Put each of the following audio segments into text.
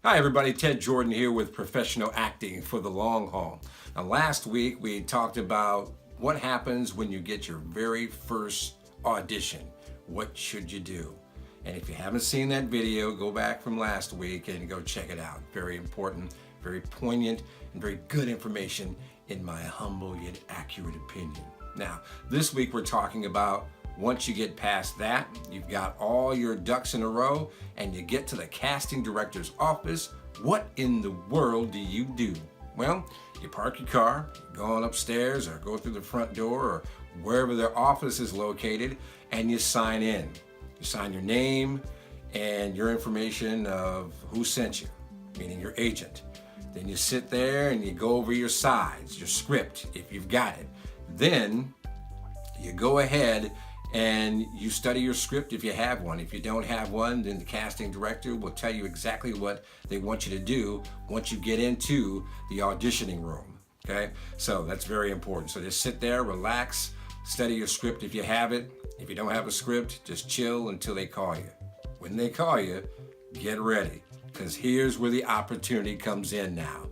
Hi, everybody. Ted Jordan here with Professional Acting for the Long Haul. Now, last week we talked about what happens when you get your very first audition. What should you do? And if you haven't seen that video, go back from last week and go check it out. Very important, very poignant, and very good information in my humble yet accurate opinion. Now, this week we're talking about once you get past that, you've got all your ducks in a row, and you get to the casting director's office. What in the world do you do? Well, you park your car, go on upstairs, or go through the front door, or wherever their office is located, and you sign in. You sign your name and your information of who sent you, meaning your agent. Then you sit there and you go over your sides, your script, if you've got it. Then you go ahead and you study your script if you have one. If you don't have one, then the casting director will tell you exactly what they want you to do once you get into the auditioning room. Okay, so that's very important. So just sit there, relax, study your script if you have it. If you don't have a script, just chill until they call you. When they call you, get ready, because here's where the opportunity comes in now.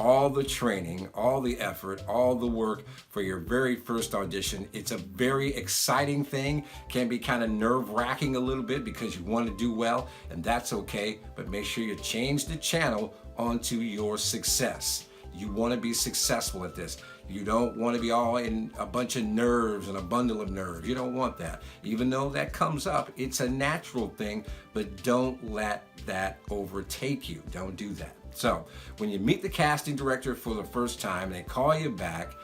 All the training, all the effort, all the work for your very first audition. It's a very exciting thing. Can be kind of nerve-wracking a little bit because you want to do well, and that's okay, but make sure you change the channel onto your success. You want to be successful at this. You don't want to be all in a bunch of nerves and a bundle of nerves. You don't want that. Even though that comes up, it's a natural thing, but don't let that overtake you. Don't do that. So when you meet the casting director for the first time and they call you back,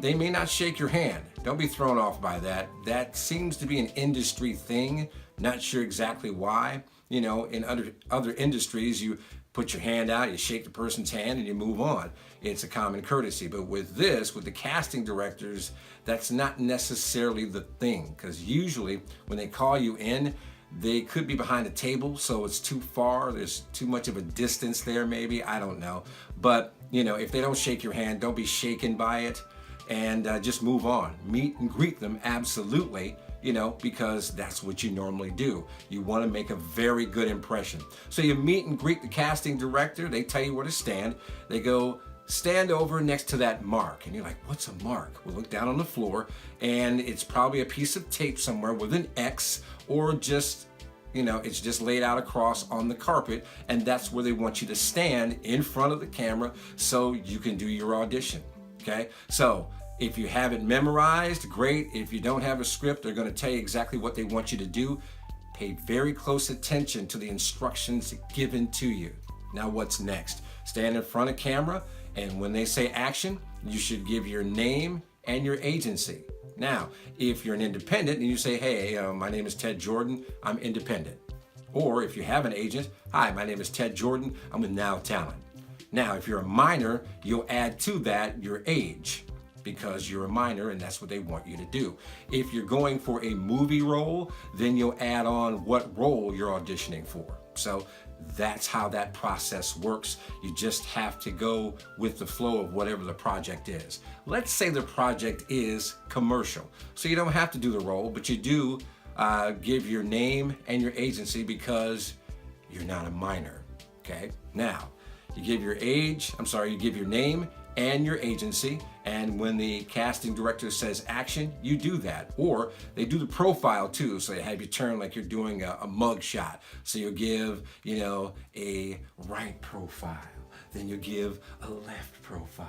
they may not shake your hand. Don't be thrown off by that. That seems to be an industry thing. Not sure exactly why. You know, in other industries, you put your hand out, you shake the person's hand, and you move on. It's a common courtesy. But with this, with the casting directors, that's not necessarily the thing. Because usually when they call you in, they could be behind a table, so it's too far. There's too much of a distance there, maybe. I don't know. But, you know, if they don't shake your hand, don't be shaken by it, and just move on. Meet and greet them, absolutely, you know, because that's what you normally do. You want to make a very good impression. So you meet and greet the casting director. They tell you where to stand. They go, stand over next to that mark. And you're like, what's a mark? We'll look down on the floor, and it's probably a piece of tape somewhere with an X, or just, you know, it's just laid out across on the carpet, and that's where they want you to stand in front of the camera so you can do your audition. Okay, so if you have it memorized, great. If you don't have a script, they're going to tell you exactly what they want you to do. Pay very close attention to the instructions given to you. Now what's next? Stand in front of camera, and when they say action, you should give your name and your agency. Now, if you're an independent and you say, hey, my name is Ted Jordan, I'm independent. Or if you have an agent, hi, my name is Ted Jordan, I'm with Now Talent. Now, if you're a minor, you'll add to that your age, because you're a minor and that's what they want you to do. If you're going for a movie role, then you'll add on what role you're auditioning for. So that's how that process works. You just have to go with the flow of whatever the project is. Let's say the project is commercial. So you don't have to do the role, but you do give your name and your agency because you're not a minor. Okay? Now, you give your you give your name and your agency, and when the casting director says action, you do that. Or they do the profile too, so they have you turn like you're doing a mug shot. So you'll give, you know, a right profile, then you give a left profile,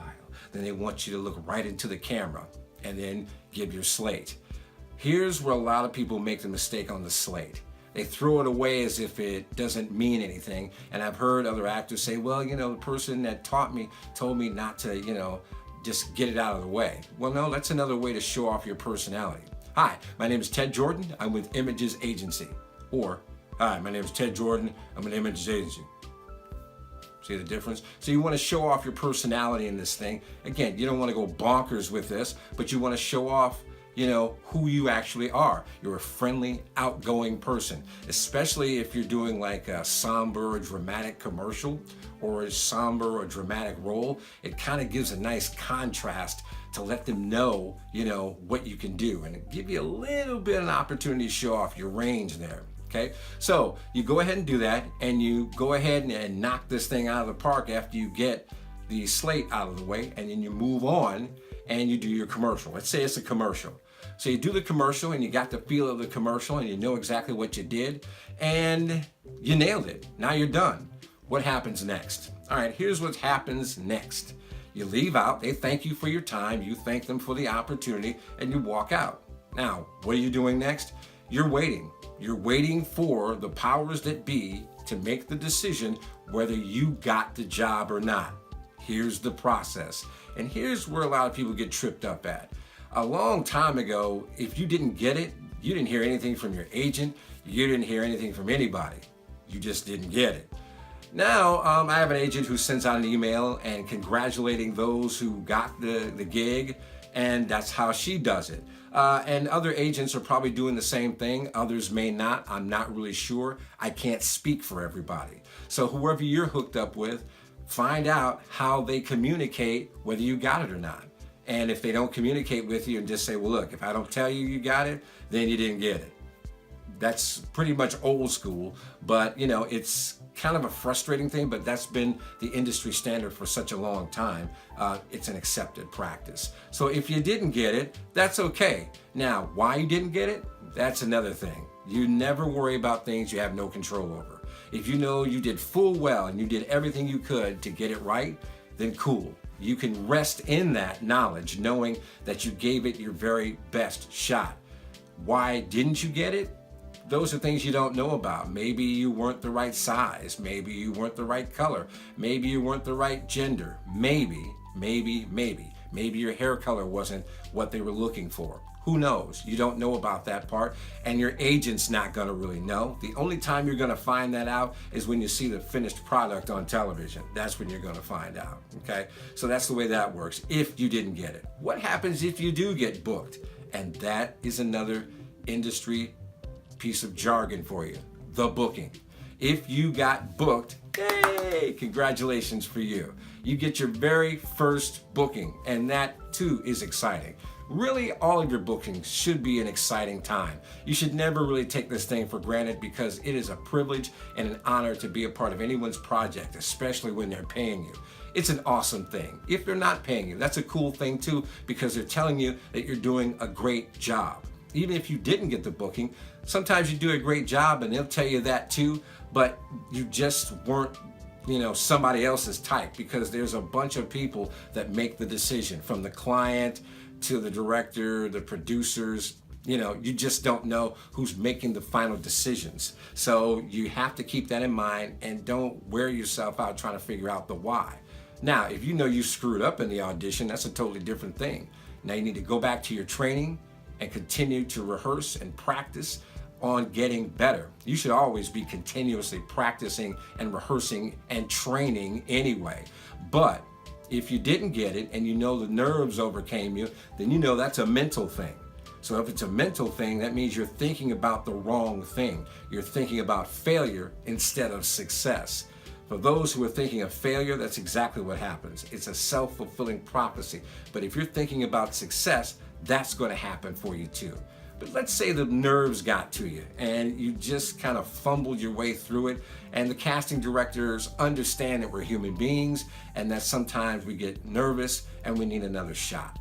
then they want you to look right into the camera, and then give your slate. Here's where a lot of people make the mistake on the slate. They throw it away as if it doesn't mean anything. And I've heard other actors say, well, you know, the person that taught me told me not to, you know, just get it out of the way. Well, no, that's another way to show off your personality. Hi, my name is Ted Jordan. I'm with Images Agency. Or, hi, my name is Ted Jordan. I'm an Images Agency. See the difference? So you want to show off your personality in this thing. Again, you don't want to go bonkers with this, but you want to show off, you know, who you actually are. You're a friendly, outgoing person, especially if you're doing like a somber or dramatic commercial or a somber or dramatic role. It kind of gives a nice contrast to let them know, you know, what you can do, and give you a little bit of an opportunity to show off your range there. Okay, so you go ahead and do that, and you go ahead and knock this thing out of the park after you get the slate out of the way, and then you move on and you do your commercial. Let's say it's a commercial. So you do the commercial and you got the feel of the commercial and you know exactly what you did and you nailed it. Now you're done. What happens next? All right, here's what happens next. You leave out, they thank you for your time, you thank them for the opportunity, and you walk out. Now, what are you doing next? You're waiting. You're waiting for the powers that be to make the decision whether you got the job or not. Here's the process. And here's where a lot of people get tripped up at. A long time ago, if you didn't get it, you didn't hear anything from your agent, you didn't hear anything from anybody. You just didn't get it. Now, I have an agent who sends out an email and congratulating those who got the gig, and that's how she does it. And other agents are probably doing the same thing. Others may not. I'm not really sure. I can't speak for everybody. So whoever you're hooked up with, find out how they communicate whether you got it or not. And if they don't communicate with you and just say, well, look, if I don't tell you you got it, then you didn't get it. That's pretty much old school, but you know, it's kind of a frustrating thing, but that's been the industry standard for such a long time. It's an accepted practice. So if you didn't get it, that's okay. Now, why you didn't get it, that's another thing. You never worry about things you have no control over. If you know you did full well and you did everything you could to get it right, then cool. You can rest in that knowledge, knowing that you gave it your very best shot. Why didn't you get it? Those are things you don't know about. Maybe you weren't the right size. Maybe you weren't the right color. Maybe you weren't the right gender. Maybe your hair color wasn't what they were looking for. Who knows? You don't know about that part, and your agent's not gonna really know. The only time you're gonna find that out is when you see the finished product on television. That's when you're gonna find out, okay? So that's the way that works, if you didn't get it. What happens if you do get booked? And that is another industry piece of jargon for you, the booking. If you got booked, yay, congratulations for you. You get your very first booking, and that too is exciting. Really, all of your bookings should be an exciting time. You should never really take this thing for granted because it is a privilege and an honor to be a part of anyone's project, especially when they're paying you. It's an awesome thing. If they're not paying you, that's a cool thing too because they're telling you that you're doing a great job. Even if you didn't get the booking, sometimes you do a great job and they'll tell you that too, but you just weren't, somebody else's type because there's a bunch of people that make the decision, from the client to the director, the producers. You just don't know who's making the final decisions. So you have to keep that in mind and don't wear yourself out trying to figure out the why. Now, if you know you screwed up in the audition, that's a totally different thing. Now you need to go back to your training and continue to rehearse and practice on getting better. You should always be continuously practicing and rehearsing and training anyway. But if you didn't get it and you know the nerves overcame you, then you know that's a mental thing. So if it's a mental thing, that means you're thinking about the wrong thing. You're thinking about failure instead of success. For those who are thinking of failure, that's exactly what happens. It's a self-fulfilling prophecy. But if you're thinking about success, that's going to happen for you too. But let's say the nerves got to you and you just kind of fumbled your way through it, and the casting directors understand that we're human beings and that sometimes we get nervous and we need another shot.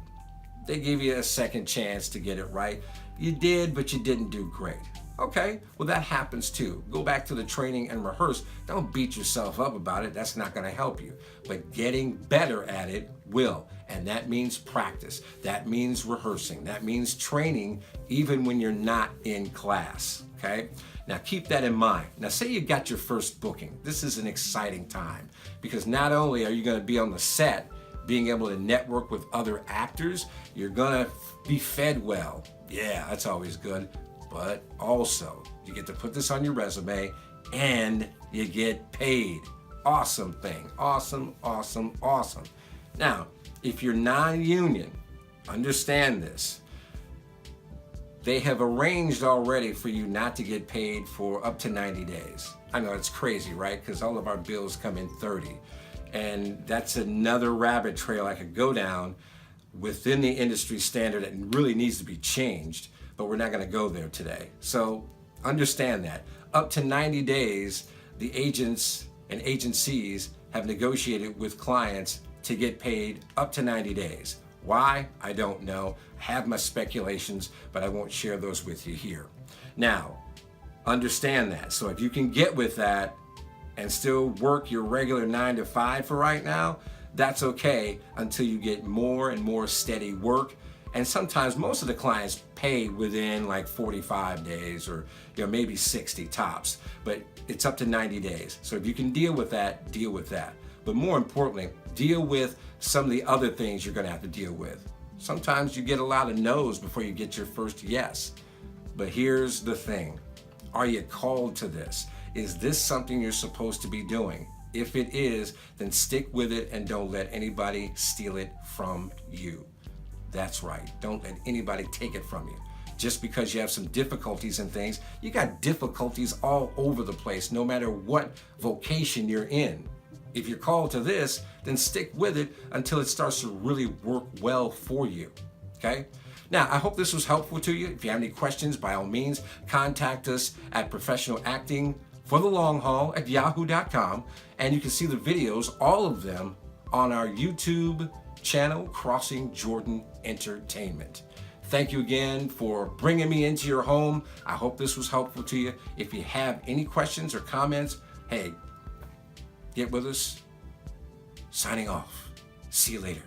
They give you a second chance to get it right. You did, but you didn't do great. Okay, well that happens too. Go back to the training and rehearse. Don't beat yourself up about it. That's not going to help you. But getting better at it will. And that means practice. That means rehearsing. That means training even when you're not in class. Okay? Now keep that in mind. Now say you got your first booking. This is an exciting time because not only are you going to be on the set, being able to network with other actors, you're going to be fed well. Yeah, that's always good. But also, you get to put this on your resume and you get paid. Awesome thing. Awesome, awesome, awesome. Now, if you're non-union, understand this. They have arranged already for you not to get paid for up to 90 days. I know it's crazy, right? Because all of our bills come in 30. And that's another rabbit trail I could go down within the industry standard that really needs to be changed. But we're not going to go there today. So Understand that. Up to 90 days, the agents and agencies have negotiated with clients to get paid up to 90 days. Why? I don't know. I have my speculations, but I won't share those with you here. Now, understand that. So if you can get with that and still work your regular 9 to 5 for right now, that's okay until you get more and more steady work. And sometimes most of the clients pay within like 45 days or maybe 60 tops, but it's up to 90 days. So if you can deal with that, deal with that. But more importantly, deal with some of the other things you're gonna have to deal with. Sometimes you get a lot of no's before you get your first yes. But here's the thing. Are you called to this? Is this something you're supposed to be doing? If it is, then stick with it and don't let anybody steal it from you. That's right. Don't let anybody take it from you. Just because you have some difficulties and things, you got difficulties all over the place, no matter what vocation you're in. If you're called to this, then stick with it until it starts to really work well for you. Okay? Now, I hope this was helpful to you. If you have any questions, by all means, contact us at professionalactingforthelonghall@yahoo.com. And you can see the videos, all of them, on our YouTube channel, Crossing Jordan Entertainment. Thank you again for bringing me into your home. I hope this was helpful to you. If you have any questions or comments, hey, get with us. Signing off. See you later.